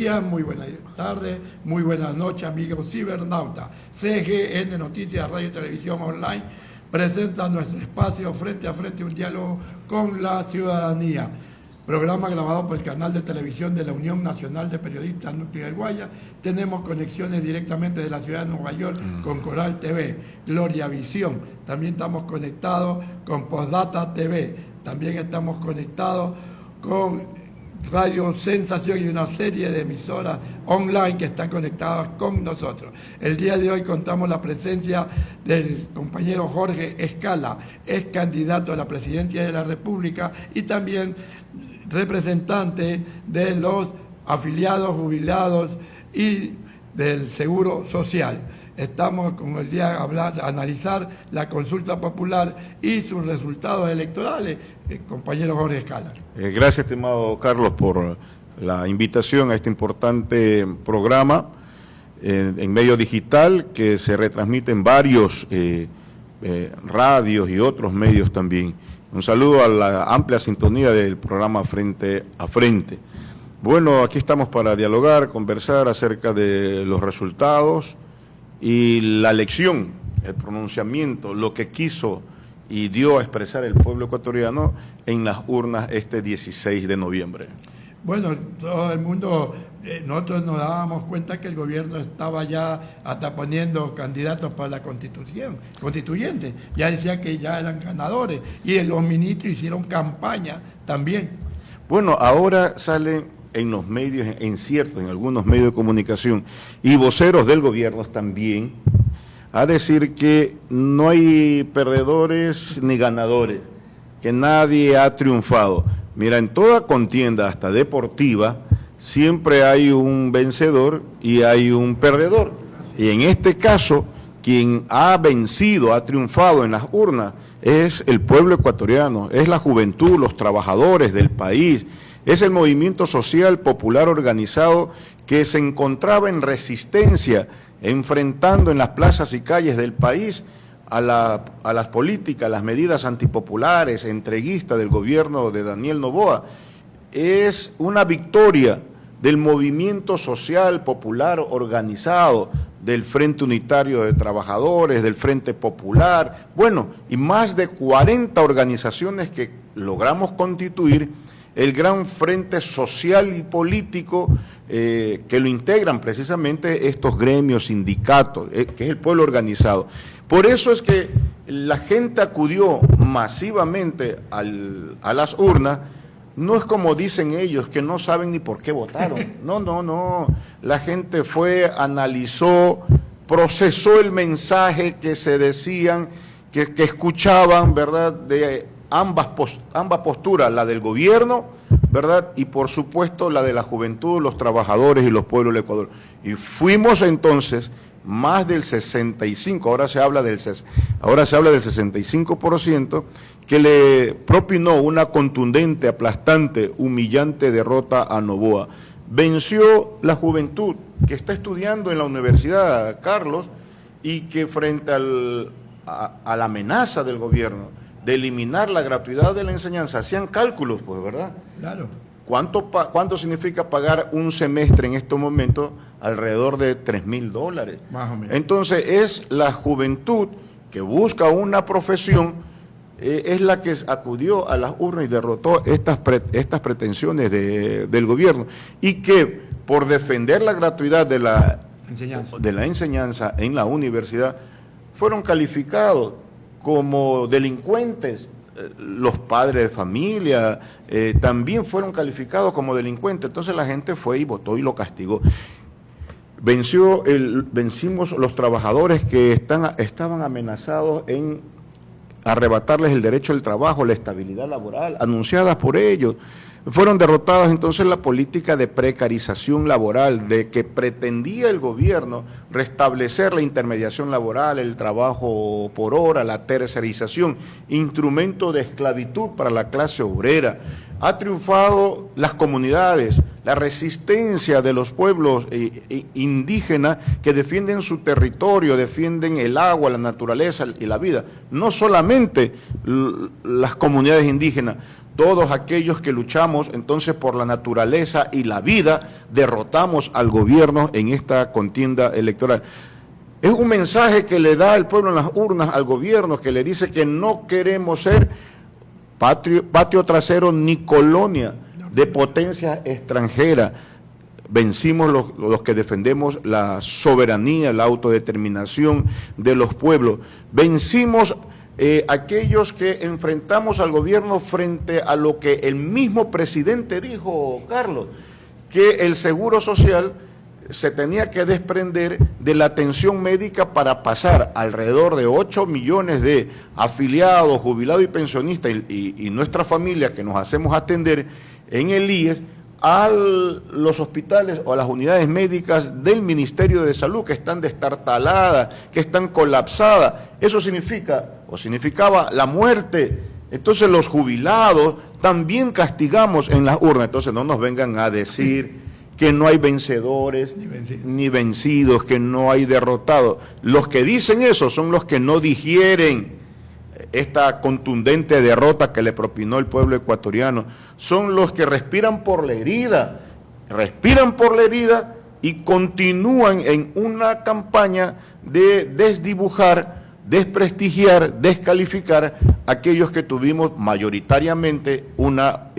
días, muy buenas tardes, muy buenas noches, amigos cibernautas. CGN Noticias, Radio y Televisión Online presenta nuestro espacio Frente a Frente, un diálogo con la ciudadanía. Programa grabado por el canal de televisión de la Unión Nacional de Periodistas Núcleo del Guaya. Tenemos conexiones directamente de la ciudad de Nueva York con Coral TV, Gloria Visión. También estamos conectados con Postdata TV. También estamos conectados con Radio Sensación y una serie de emisoras online que están conectadas con nosotros. El día de hoy contamos la presencia del compañero Jorge Escala, ex candidato a la presidencia de la República y también representante de los afiliados, jubilados y del Seguro Social. Estamos con el día a analizar la consulta popular y sus resultados electorales. Compañero Jorge Escala. Gracias, estimado Carlos, por la invitación a este importante programa en medio digital que se retransmite en varios radios y otros medios también. Un saludo a la amplia sintonía del programa Frente a Frente. Bueno, aquí estamos para dialogar, conversar acerca de los resultados y la elección, el pronunciamiento, lo que quiso y dio a expresar el pueblo ecuatoriano en las urnas este 16 de noviembre. Bueno, todo el mundo, nosotros nos dábamos cuenta que el gobierno estaba ya hasta poniendo candidatos para la constituyente. Ya decía que ya eran ganadores y los ministros hicieron campaña también. Bueno, ahora salen en los medios, en algunos medios de comunicación y voceros del gobierno también, a decir que no hay perdedores ni ganadores, que nadie ha triunfado. Mira, en toda contienda, hasta deportiva, siempre hay un vencedor y hay un perdedor. Y en este caso, quien ha vencido, ha triunfado en las urnas, es el pueblo ecuatoriano, es la juventud, los trabajadores del país, es el movimiento social popular organizado que se encontraba en resistencia, enfrentando en las plazas y calles del país a las políticas, las medidas antipopulares, entreguistas del gobierno de Daniel Noboa. Es una victoria del movimiento social popular organizado, del Frente Unitario de Trabajadores, del Frente Popular, bueno, y más de 40 organizaciones que logramos constituir el gran frente social y político que lo integran precisamente estos gremios, sindicatos, que es el pueblo organizado. Por eso es que la gente acudió masivamente a las urnas. No es como dicen ellos, que no saben ni por qué votaron. No. La gente fue, analizó, procesó el mensaje que se decían, que escuchaban, ¿verdad?, de ambas posturas, la del gobierno, ¿verdad?, y por supuesto la de la juventud, los trabajadores y los pueblos del Ecuador. Y fuimos entonces más del 65%, ahora se habla del 65%, que le propinó una contundente, aplastante, humillante derrota a Noboa. Venció la juventud que está estudiando en la universidad, Carlos, y que frente a la amenaza del gobierno de eliminar la gratuidad de la enseñanza, hacían cálculos, pues, ¿verdad? Claro. ¿Cuánto significa pagar un semestre en estos momentos? Alrededor de $3,000. Más o menos. Entonces, es la juventud que busca una profesión, es la que acudió a las urnas y derrotó estas pretensiones del gobierno, y que por defender la gratuidad de la enseñanza en la universidad, fueron calificados como delincuentes. Los padres de familia también fueron calificados como delincuentes. Entonces la gente fue y votó y lo castigó. Vencimos los trabajadores que estaban amenazados en arrebatarles el derecho al trabajo, la estabilidad laboral, anunciadas por ellos. Fueron derrotadas entonces la política de precarización laboral, de que pretendía el gobierno restablecer la intermediación laboral, el trabajo por hora, la tercerización, instrumento de esclavitud para la clase obrera. Ha triunfado las comunidades, la resistencia de los pueblos indígenas que defienden su territorio, defienden el agua, la naturaleza y la vida. No solamente las comunidades indígenas, todos aquellos que luchamos entonces por la naturaleza y la vida, derrotamos al gobierno en esta contienda electoral. Es un mensaje que le da el pueblo en las urnas al gobierno, que le dice que no queremos ser patio trasero ni colonia de potencia extranjera. Vencimos los que defendemos la soberanía, la autodeterminación de los pueblos. Vencimos aquellos que enfrentamos al gobierno frente a lo que el mismo presidente dijo, Carlos, que el seguro social se tenía que desprender de la atención médica para pasar alrededor de 8 millones de afiliados, jubilados y pensionistas y nuestra familia que nos hacemos atender en el IES a los hospitales o a las unidades médicas del Ministerio de Salud que están destartaladas, que están colapsadas. Eso significaba la muerte. Entonces los jubilados también castigamos en las urnas. Entonces no nos vengan a decir que no hay vencedores ni vencidos, que no hay derrotados. Los que dicen eso son los que no digieren esta contundente derrota que le propinó el pueblo ecuatoriano. Son los que respiran por la herida y continúan en una campaña de desdibujar, desprestigiar, descalificar a aquellos que tuvimos mayoritariamente una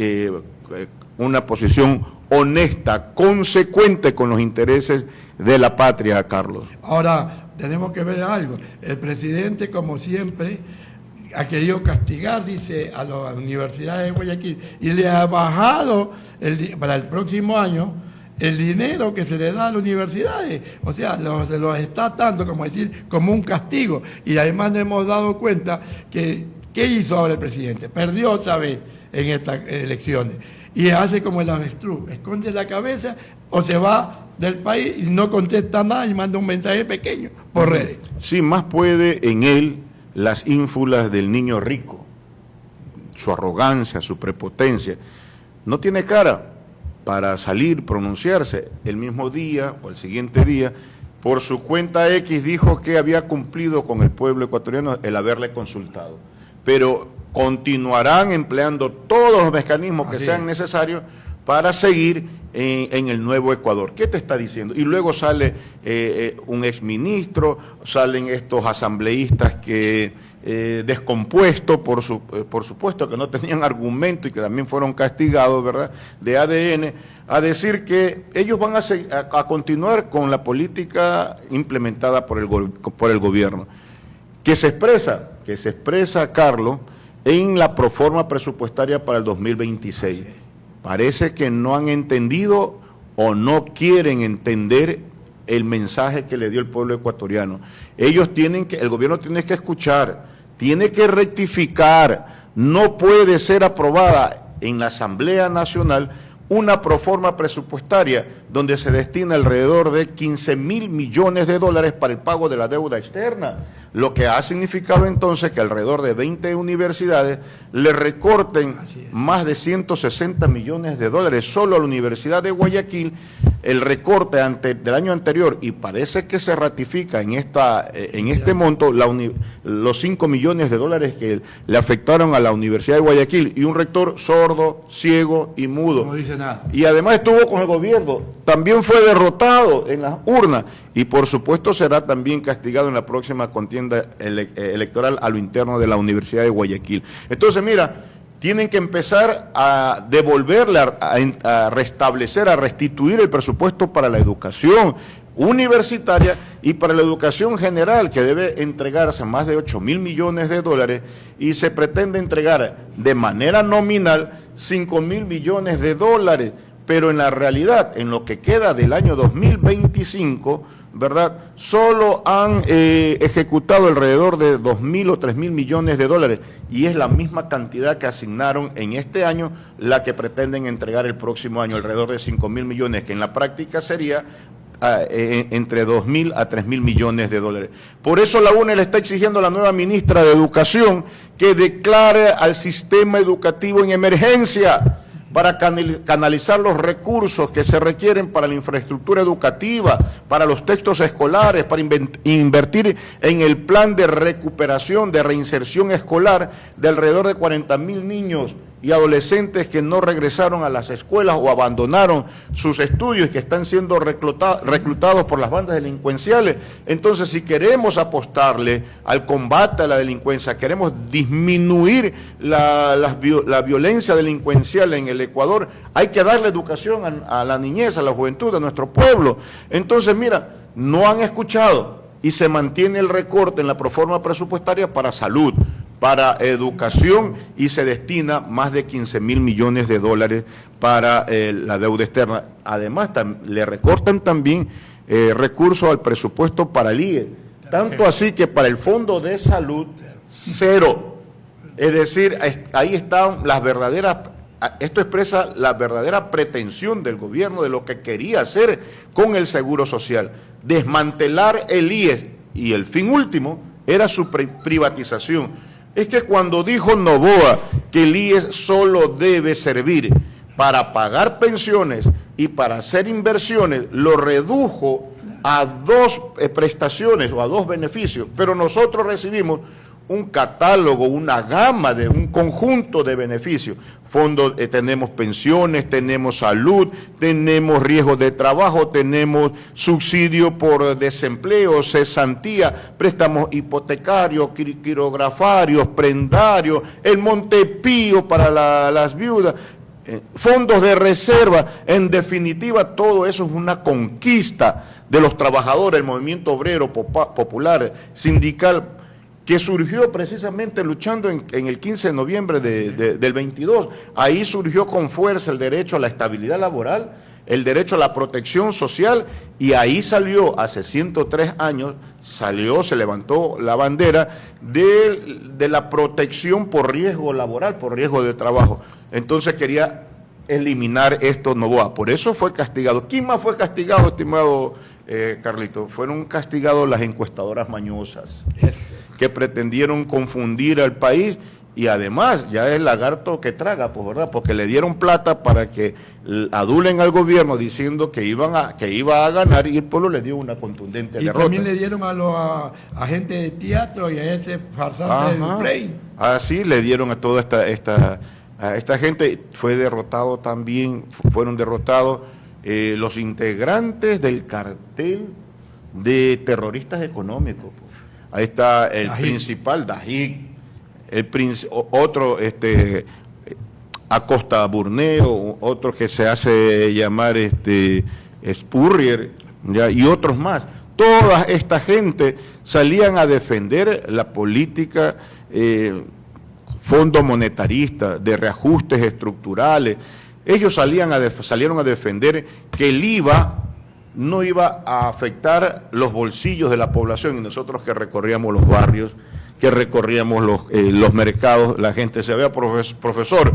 posición honesta, consecuente con los intereses de la patria, Carlos. Ahora, tenemos que ver algo. El presidente, como siempre, ha querido castigar, dice, a las universidades de Guayaquil y le ha bajado para el próximo año el dinero que se le da a las universidades. O sea, se los está dando, como decir, como un castigo. Y además nos hemos dado cuenta que, ¿qué hizo ahora el presidente? Perdió otra vez en estas elecciones. Y hace como el avestruz, esconde la cabeza o se va del país y no contesta nada y manda un mensaje pequeño por redes. Sí, más puede en él las ínfulas del niño rico, su arrogancia, su prepotencia. No tiene cara para salir, pronunciarse el mismo día o el siguiente día. Por su cuenta X dijo que había cumplido con el pueblo ecuatoriano el haberle consultado. Pero continuarán empleando todos los mecanismos que sean necesarios para seguir en el nuevo Ecuador. ¿Qué te está diciendo? Y luego sale un exministro, salen estos asambleístas que descompuestos, por supuesto que no tenían argumento y que también fueron castigados, ¿verdad?, de ADN, a decir que ellos van a continuar con la política implementada por el gobierno. Que se expresa, Carlos, en la proforma presupuestaria para el 2026. Parece que no han entendido o no quieren entender el mensaje que le dio el pueblo ecuatoriano. El gobierno tiene que escuchar, tiene que rectificar. No puede ser aprobada en la Asamblea Nacional una proforma presupuestaria donde se destina alrededor de 15.000 millones de dólares para el pago de la deuda externa, lo que ha significado entonces que alrededor de 20 universidades le recorten más de 160 millones de dólares solo a la Universidad de Guayaquil. El recorte del año anterior, y parece que se ratifica en este monto, los 5 millones de dólares que le afectaron a la Universidad de Guayaquil, y un rector sordo, ciego y mudo. No dice nada. Y además estuvo con el gobierno, también fue derrotado en las urnas, y por supuesto será también castigado en la próxima contienda electoral a lo interno de la Universidad de Guayaquil. Entonces, mira, tienen que empezar a devolverle, a restablecer, a restituir el presupuesto para la educación universitaria y para la educación general, que debe entregarse más de 8.000 millones de dólares, y se pretende entregar de manera nominal 5.000 millones de dólares, pero en la realidad, en lo que queda del año 2025, ¿verdad?, solo han ejecutado alrededor de 2.000 o 3.000 millones de dólares, y es la misma cantidad que asignaron en este año, la que pretenden entregar el próximo año, alrededor de 5.000 millones, que en la práctica sería entre 2.000 a 3.000 millones de dólares. Por eso la UNE le está exigiendo a la nueva ministra de Educación que declare al sistema educativo en emergencia. para canalizar los recursos que se requieren para la infraestructura educativa, para los textos escolares, para invertir en el plan de recuperación, de reinserción escolar de alrededor de 40.000 niños y adolescentes que no regresaron a las escuelas o abandonaron sus estudios y que están siendo reclutados por las bandas delincuenciales. Entonces, si queremos apostarle al combate a la delincuencia, queremos disminuir la violencia delincuencial en el Ecuador, hay que darle educación a la niñez, a la juventud, a nuestro pueblo. Entonces, mira, no han escuchado y se mantiene el recorte en la proforma presupuestaria para salud, para educación, y se destina más de 15.000 millones de dólares para la deuda externa. Además, le recortan también recursos al presupuesto para el IE, tanto así que para el Fondo de Salud, cero. Es decir, ahí están las verdaderas, esto expresa la verdadera pretensión del gobierno de lo que quería hacer con el Seguro Social, desmantelar el IES, y el fin último era su privatización. Es que cuando dijo Noboa que el IES solo debe servir para pagar pensiones y para hacer inversiones, lo redujo a dos prestaciones o a dos beneficios, pero nosotros recibimos un catálogo, una gama de un conjunto de beneficios. Fondos, tenemos pensiones, tenemos salud, tenemos riesgo de trabajo, tenemos subsidio por desempleo, cesantía, préstamos hipotecarios, quirografarios, prendarios, el Montepío para las viudas, fondos de reserva. En definitiva, todo eso es una conquista de los trabajadores, el movimiento obrero popular, sindical, que surgió precisamente luchando en el 15 de noviembre del 22. Ahí surgió con fuerza el derecho a la estabilidad laboral, el derecho a la protección social, y ahí salió, hace 103 años, se levantó la bandera de la protección por riesgo laboral, por riesgo de trabajo. Entonces quería eliminar esto Noboa, por eso fue castigado. ¿Quién más fue castigado, estimado Carlito? Fueron castigados las encuestadoras mañosas, que pretendieron confundir al país, y además ya es lagarto que traga, pues, ¿verdad? Porque le dieron plata para que adulen al gobierno diciendo que iba a ganar, y el pueblo le dio una contundente derrota. Y también le dieron a los agentes de teatro y a ese farsante de Play. Así le dieron a toda esta gente. Fue derrotado también, fueron derrotados los integrantes del cartel de terroristas económicos. Ahí está el principal, Dajic, otro, Acosta Burneo, otro que se hace llamar Spurrier, ¿ya? Y otros más. Toda esta gente salían a defender la política fondo monetarista, de reajustes estructurales. Ellos salieron a defender que el IVA no iba a afectar los bolsillos de la población, y nosotros que recorríamos los barrios, que recorríamos los mercados, la gente se veía, profesor,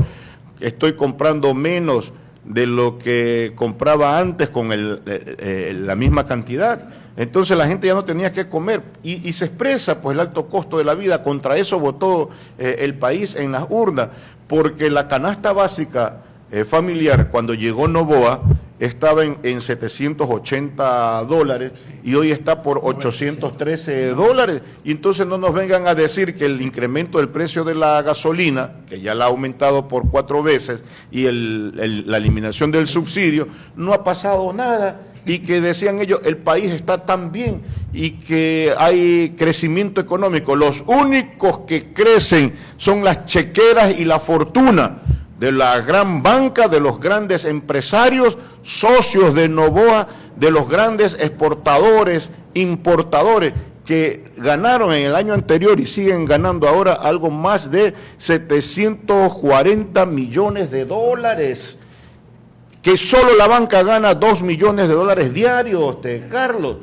estoy comprando menos de lo que compraba antes con la misma cantidad. Entonces la gente ya no tenía que comer, y se expresa pues el alto costo de la vida. Contra eso votó el país en las urnas, porque la canasta básica familiar, cuando llegó Noboa, estaba en $780 y hoy está por $813, y entonces no nos vengan a decir que el incremento del precio de la gasolina, que ya la ha aumentado por 4 veces, y la eliminación del subsidio, no ha pasado nada, y que decían ellos, el país está tan bien y que hay crecimiento económico. Los únicos que crecen son las chequeras y la fortuna de la gran banca, de los grandes empresarios, socios de Noboa, de los grandes exportadores, importadores, que ganaron en el año anterior y siguen ganando ahora algo más de 740 millones de dólares, que solo la banca gana 2 millones de dólares diarios, Carlos,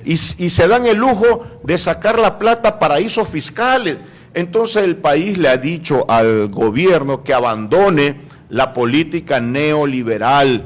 y se dan el lujo de sacar la plata a paraísos fiscales. Entonces el país le ha dicho al gobierno que abandone la política neoliberal,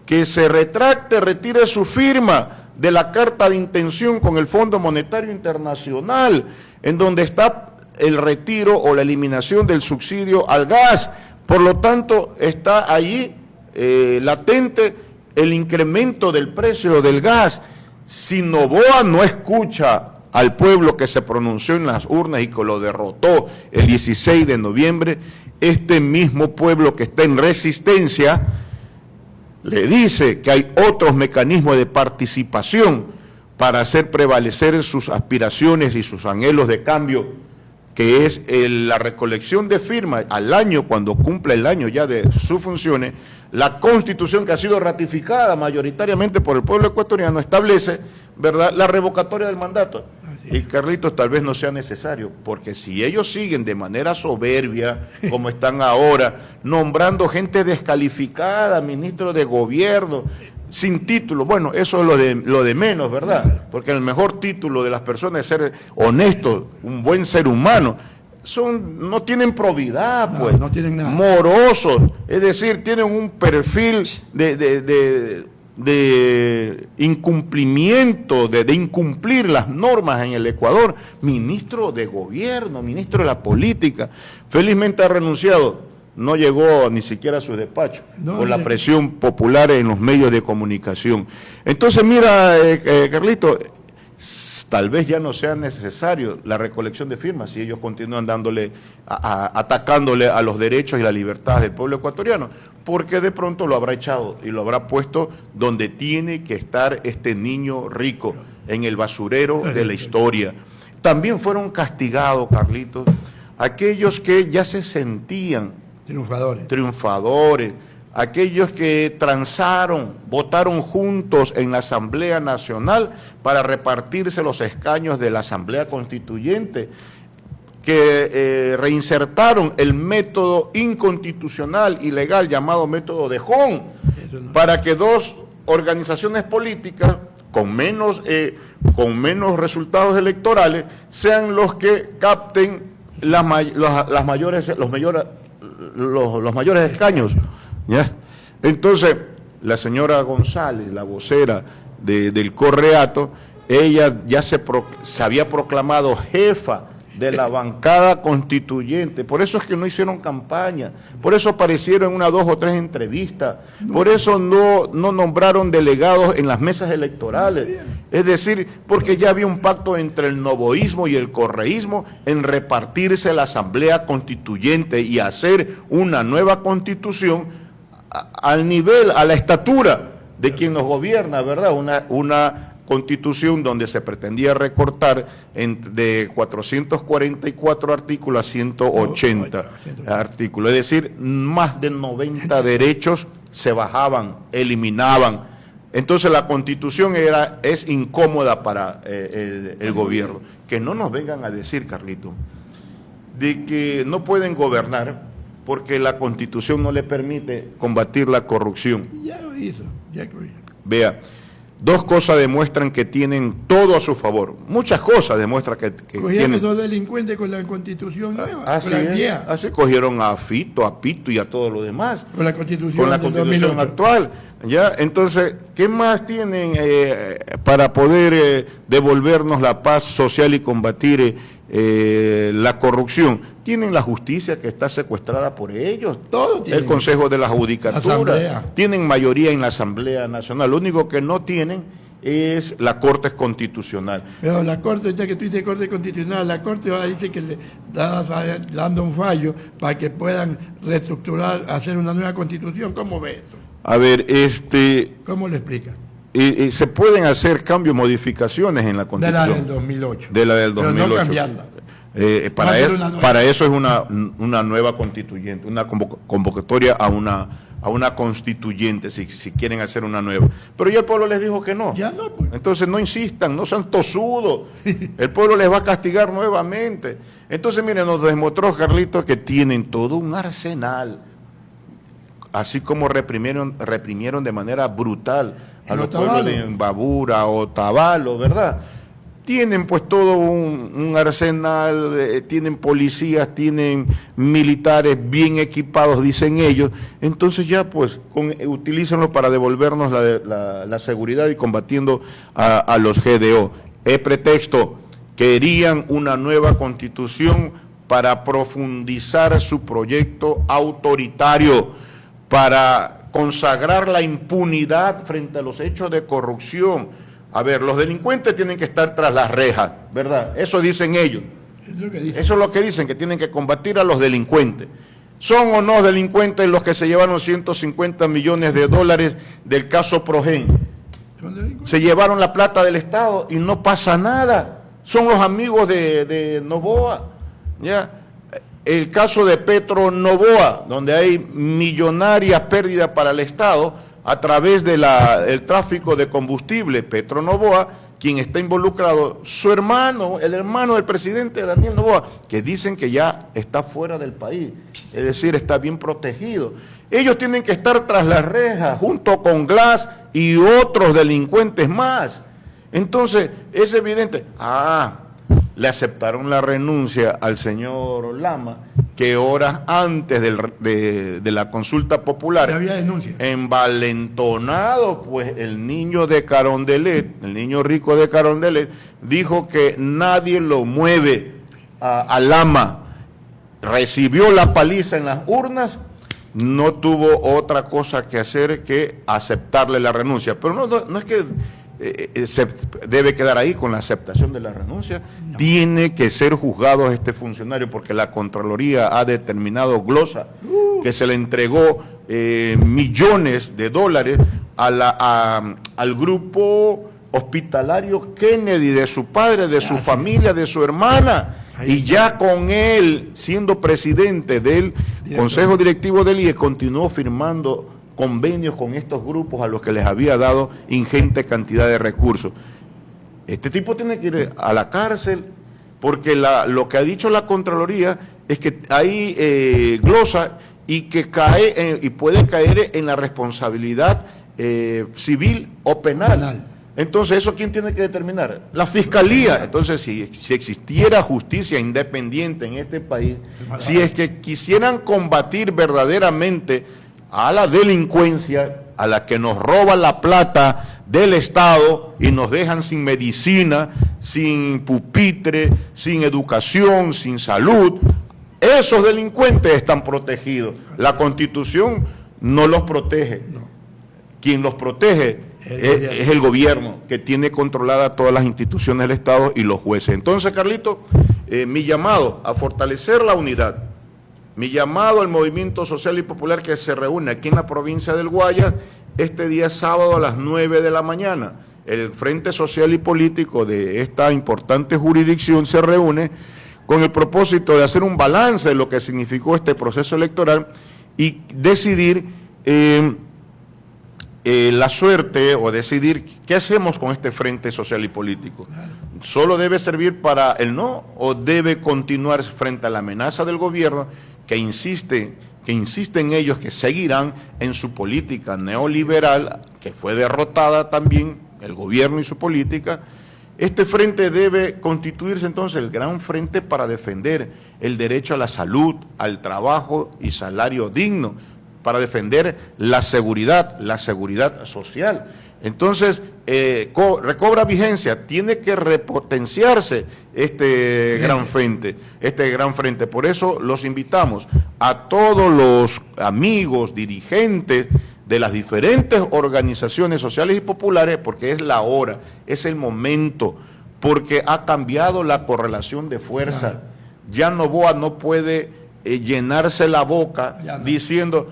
que se retracte, retire su firma de la carta de intención con el Fondo Monetario Internacional, en donde está el retiro o la eliminación del subsidio al gas, Por lo tanto, está allí latente el incremento del precio del gas. Si Noboa no escucha al pueblo que se pronunció en las urnas y que lo derrotó el 16 de noviembre, este mismo pueblo que está en resistencia le dice que hay otros mecanismos de participación para hacer prevalecer sus aspiraciones y sus anhelos de cambio, que es la recolección de firmas al año, cuando cumple el año ya de sus funciones. La Constitución, que ha sido ratificada mayoritariamente por el pueblo ecuatoriano, establece, ¿verdad?, la revocatoria del mandato. Y Carlitos, tal vez no sea necesario, porque si ellos siguen de manera soberbia, como están ahora, nombrando gente descalificada, ministro de gobierno, sin título, bueno, eso es lo de menos, ¿verdad? Porque el mejor título de las personas es ser honesto, un buen ser humano. No tienen probidad, pues, no tienen nada. Morosos, es decir, tienen un perfil de incumplimiento, de incumplir las normas en el Ecuador. Ministro de gobierno, ministro de la política, felizmente ha renunciado, no llegó ni siquiera a su despacho, por la presión popular en los medios de comunicación. Entonces, mira, Carlito, tal vez ya no sea necesario la recolección de firmas si ellos continúan atacándole a los derechos y las libertades del pueblo ecuatoriano, porque de pronto lo habrá echado y lo habrá puesto donde tiene que estar este niño rico, en el basurero de la historia. También fueron castigados, Carlitos, aquellos que ya se sentían triunfadores, aquellos que transaron, votaron juntos en la Asamblea Nacional para repartirse los escaños de la Asamblea Constituyente, que reinsertaron el método inconstitucional, ilegal, llamado método de Hong, para que dos organizaciones políticas con menos resultados electorales sean los que capten los mayores escaños. ¿Ya? Entonces, la señora González, la vocera del Correato, ella ya se había proclamado jefa de la bancada constituyente. Por eso es que no hicieron campaña, por eso aparecieron en 2 o 3 entrevistas, por eso no nombraron delegados en las mesas electorales. Es decir, porque ya había un pacto entre el novoísmo y el correísmo en repartirse la Asamblea Constituyente y hacer una nueva constitución al nivel, a la estatura de quien nos gobierna, ¿verdad? Una constitución donde se pretendía recortar de 444 artículos a 180 artículos, es decir, más de 90 derechos se bajaban, eliminaban. Entonces la constitución es incómoda para el gobierno. Que no nos vengan a decir, Carlito, de que no pueden gobernar porque la constitución no le permite combatir la corrupción. Ya lo hizo, Vea, 2 cosas demuestran que tienen todo a su favor. Muchas cosas demuestran que cogieron esos delincuentes con la constitución nueva, así cogieron a Fito, a Pito y a todo lo demás. Con la constitución actual. ¿Ya? Entonces, ¿qué más tienen para poder devolvernos la paz social y combatir la corrupción? Tienen la justicia, que está secuestrada por ellos, el Consejo de la Judicatura, tienen mayoría en la Asamblea Nacional. Lo único que no tienen es la Corte Constitucional. Pero la Corte, ya que tú dices Corte Constitucional, la Corte ahora dice que le está dando un fallo para que puedan reestructurar, hacer una nueva Constitución. ¿Cómo ves eso? A ver, ¿cómo lo explica? Se pueden hacer cambios, modificaciones en la Constitución. De la del 2008. De la del 2008. Pero no cambiarla. Para eso es una nueva constituyente, una convocatoria a una constituyente, si quieren hacer una nueva. Pero ya el pueblo les dijo que no. Ya no, pues. Entonces no insistan, no sean tosudos. El pueblo les va a castigar nuevamente. Entonces, miren, nos demostró, Carlitos, que tienen todo un arsenal. Así como reprimieron de manera brutal a los pueblos de Imbabura, Otavalo, ¿verdad? Tienen pues todo un arsenal, tienen policías, tienen militares bien equipados, dicen ellos. Entonces ya pues utilícenlo para devolvernos la seguridad y combatiendo a los GDO. Es pretexto, querían una nueva constitución para profundizar su proyecto autoritario, para consagrar la impunidad frente a los hechos de corrupción. A ver, los delincuentes tienen que estar tras las rejas, ¿verdad? Eso dicen ellos. Eso es lo que dicen, que tienen que combatir a los delincuentes. ¿Son o no delincuentes los que se llevaron 150 millones de dólares del caso Progen? Se llevaron la plata del Estado y no pasa nada. Son los amigos de Noboa, ¿ya? El caso de Petro Noboa, donde hay millonarias pérdidas para el Estado a través del tráfico de combustible. Petro Noboa, quien está involucrado, su hermano, el hermano del presidente Daniel Noboa, que dicen que ya está fuera del país, es decir, está bien protegido. Ellos tienen que estar tras las rejas, junto con Glass y otros delincuentes más. Entonces, es evidente, le aceptaron la renuncia al señor Lama, que horas antes de la consulta popular, había denuncia, envalentonado, pues el niño de Carondelet, el niño rico de Carondelet, dijo que nadie lo mueve a Lama. Recibió la paliza en las urnas, no tuvo otra cosa que hacer que aceptarle la renuncia. Pero no es que se debe quedar ahí con la aceptación de la renuncia. No. Tiene que ser juzgado este funcionario, porque la Contraloría ha determinado glosa que se le entregó millones de dólares al grupo hospitalario Kennedy, de su padre, de su familia, de su hermana. Y ya con él, siendo presidente del Consejo Directivo del IE, continuó firmando convenios con estos grupos a los que les había dado ingente cantidad de recursos. Este tipo tiene que ir a la cárcel, porque lo que ha dicho la Contraloría es que hay glosa y que cae y puede caer en la responsabilidad civil o penal. Entonces, ¿eso quién tiene que determinar? La Fiscalía. Entonces, si existiera justicia independiente en este país, si es que quisieran combatir verdaderamente a la delincuencia, a la que nos roba la plata del Estado y nos dejan sin medicina, sin pupitre, sin educación, sin salud, esos delincuentes están protegidos. La Constitución no los protege. Quien los protege es el gobierno, que tiene controlada todas las instituciones del Estado y los jueces. Entonces, Carlito, mi llamado a fortalecer la unidad, mi llamado al movimiento social y popular que se reúne aquí en la provincia del Guayas este día sábado a las 9 de la mañana. El Frente Social y Político de esta importante jurisdicción se reúne con el propósito de hacer un balance de lo que significó este proceso electoral y decidir la suerte, o decidir qué hacemos con este Frente Social y Político. Claro. ¿Solo debe servir para el no, o debe continuar frente a la amenaza del gobierno que insiste en ellos, que seguirán en su política neoliberal, que fue derrotada también, el gobierno y su política? Este frente debe constituirse entonces el gran frente para defender el derecho a la salud, al trabajo y salario digno, para defender la seguridad social. Entonces, recobra vigencia, tiene que repotenciarse este gran frente. Por eso los invitamos a todos los amigos, dirigentes de las diferentes organizaciones sociales y populares, porque es la hora, es el momento, porque ha cambiado la correlación de fuerza. Ya Noboa no puede llenarse la boca diciendo,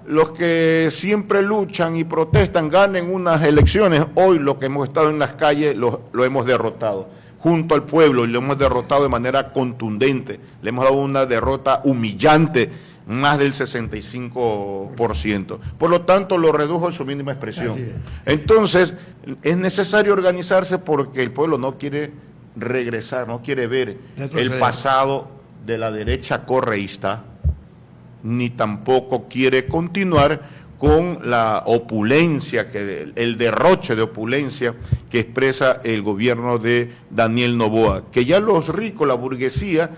los que siempre luchan y protestan ganen unas elecciones. Hoy lo que hemos estado en las calles lo hemos derrotado junto al pueblo, y lo hemos derrotado de manera contundente. Le hemos dado una derrota humillante, más del 65%. Por lo tanto, lo redujo en su mínima expresión. Entonces, es necesario organizarse, porque el pueblo no quiere regresar, no quiere ver el pasado de la derecha correísta, ni tampoco quiere continuar con la opulencia, el derroche de opulencia que expresa el gobierno de Daniel Noboa, que ya los ricos, la burguesía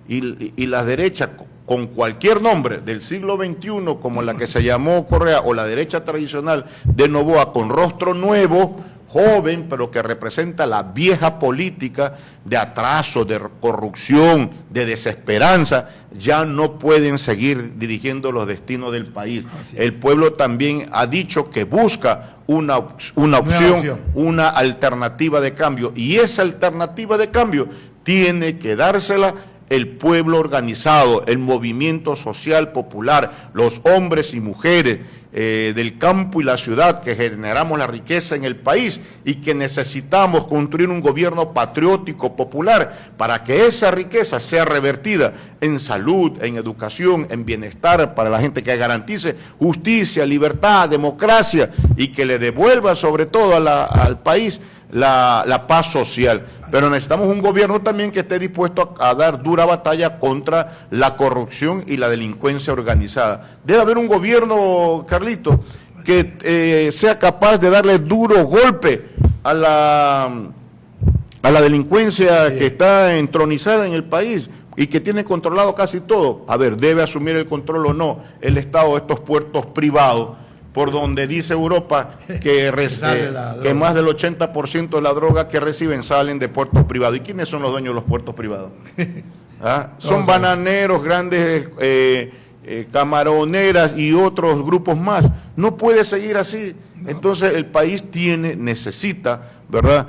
y la derecha con cualquier nombre del siglo XXI, como la que se llamó Correa, o la derecha tradicional de Noboa con rostro nuevo, joven, pero que representa la vieja política de atraso, de corrupción, de desesperanza, ya no pueden seguir dirigiendo los destinos del país. El pueblo también ha dicho que busca una opción, una alternativa de cambio, y esa alternativa de cambio tiene que dársela el pueblo organizado, el movimiento social popular, los hombres y mujeres del campo y la ciudad que generamos la riqueza en el país y que necesitamos construir un gobierno patriótico, popular, para que esa riqueza sea revertida en salud, en educación, en bienestar para la gente, que garantice justicia, libertad, democracia y que le devuelva sobre todo al país la paz social. Pero necesitamos un gobierno también que esté dispuesto a dar dura batalla contra la corrupción y la delincuencia organizada. Debe haber un gobierno, Carlito, que sea capaz de darle duro golpe a la delincuencia que está entronizada en el país y que tiene controlado casi todo. A ver, ¿debe asumir el control o no el Estado de estos puertos privados, por donde dice Europa que más del 80% de la droga que reciben salen de puertos privados? ¿Y quiénes son los dueños de los puertos privados? ¿Ah? Son bananeros, grandes camaroneras y otros grupos más. No puede seguir así. Entonces el país necesita, ¿verdad?,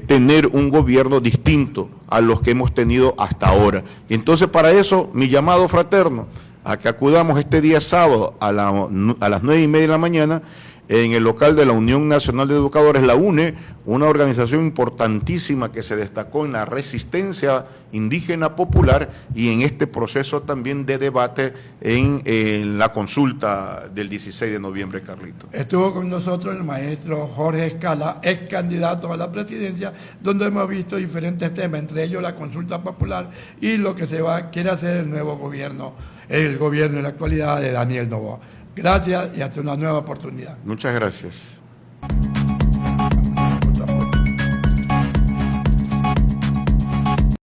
tener un gobierno distinto a los que hemos tenido hasta ahora. Y entonces para eso mi llamado fraterno a que acudamos este día sábado a las 9:30 de la mañana en el local de la Unión Nacional de Educadores, la UNE, una organización importantísima que se destacó en la resistencia indígena popular y en este proceso también de debate en la consulta del 16 de noviembre, Carlito. Estuvo con nosotros el maestro Jorge Escala, ex candidato a la presidencia, donde hemos visto diferentes temas, entre ellos la consulta popular y lo que quiere hacer el nuevo gobierno, el gobierno en la actualidad de Daniel Noboa. Gracias y hasta una nueva oportunidad. Muchas gracias.